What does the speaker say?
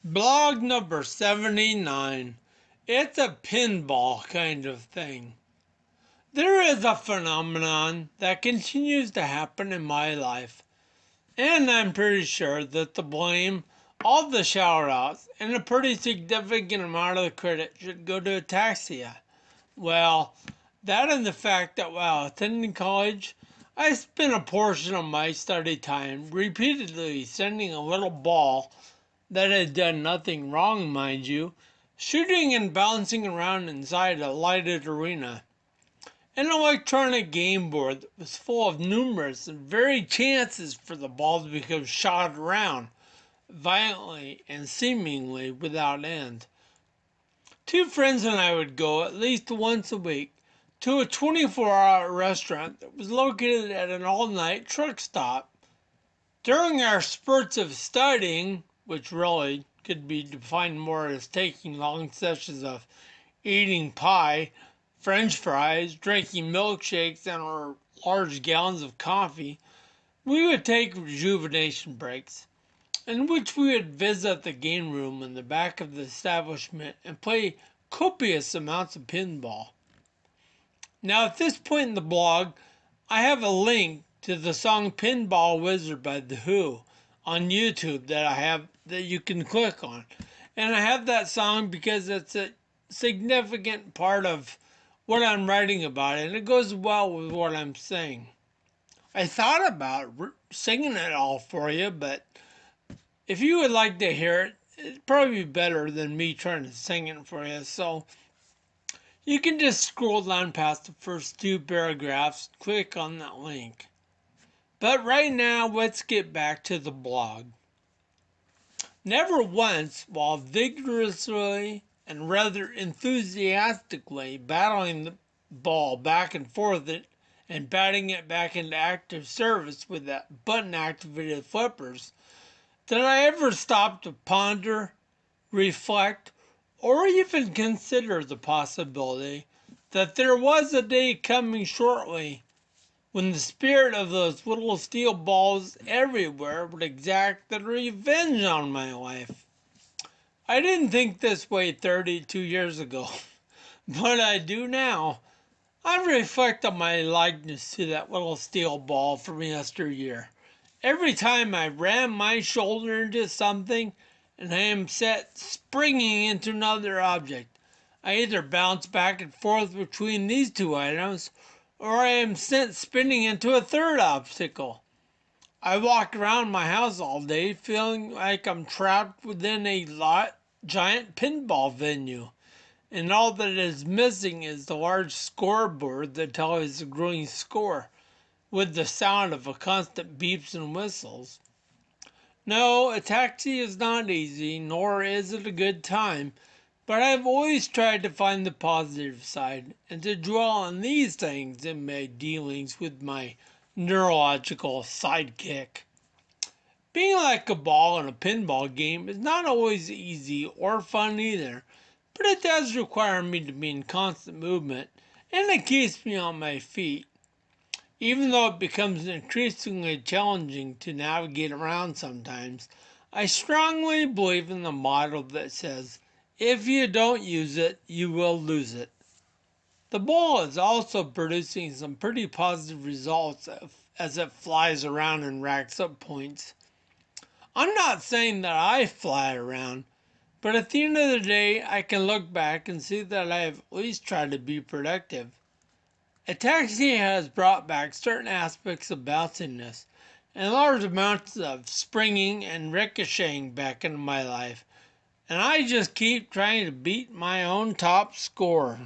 Blog number 79. It's a pinball kind of thing. There is a phenomenon that continues to happen in my life, and I'm pretty sure that the blame, all the shout outs, and a pretty significant amount of the credit should go to Ataxia. Well, that and the fact that while attending college, I spent a portion of my study time repeatedly sending a little ball that had done nothing wrong, mind you, shooting and bouncing around inside a lighted arena. An electronic game board that was full of numerous and varied chances for the ball to become shot around, violently and seemingly without end. Two friends and I would go at least once a week to a 24-hour restaurant that was located at an all-night truck stop. During our spurts of studying, which really could be defined more as taking long sessions of eating pie, french fries, drinking milkshakes, and large gallons of coffee, we would take rejuvenation breaks, in which we would visit the game room in the back of the establishment and play copious amounts of pinball. Now, at this point in the blog, I have a link to the song Pinball Wizard by The Who on YouTube that you can click on. And I have that song because it's a significant part of what I'm writing about, and it goes well with what I'm saying. I thought about singing it all for you, but if you would like to hear it, it'd probably be better than me trying to sing it for you. So you can just scroll down past the first two paragraphs, click on that link. But right now, let's get back to the blog. Never once, while vigorously and rather enthusiastically battling the ball back and forth and batting it back into active service with that button-activated flippers, did I ever stop to ponder, reflect, or even consider the possibility that there was a day coming shortly when the spirit of those little steel balls everywhere would exact the revenge on my life. I didn't think this way 32 years ago, but I do now. I reflect on my likeness to that little steel ball from yesteryear. Every time I ram my shoulder into something and I am set springing into another object, I either bounce back and forth between these two items, or I am sent spinning into a third obstacle. I walk around my house all day feeling like I'm trapped within a giant pinball venue, and all that is missing is the large scoreboard that tells the growing score, with the sound of a constant beeps and whistles. No, a taxi is not easy, nor is it a good time, but I've always tried to find the positive side and to dwell on these things in my dealings with my neurological sidekick. Being like a ball in a pinball game is not always easy or fun either, but it does require me to be in constant movement, and it keeps me on my feet, even though it becomes increasingly challenging to navigate around sometimes. I strongly believe in the motto that says, if you don't use it, you will lose it. The ball is also producing some pretty positive results as it flies around and racks up points. I'm not saying that I fly around, but at the end of the day, I can look back and see that I have at least tried to be productive. Ataxia has brought back certain aspects of bounciness and large amounts of springing and ricocheting back into my life, and I just keep trying to beat my own top score.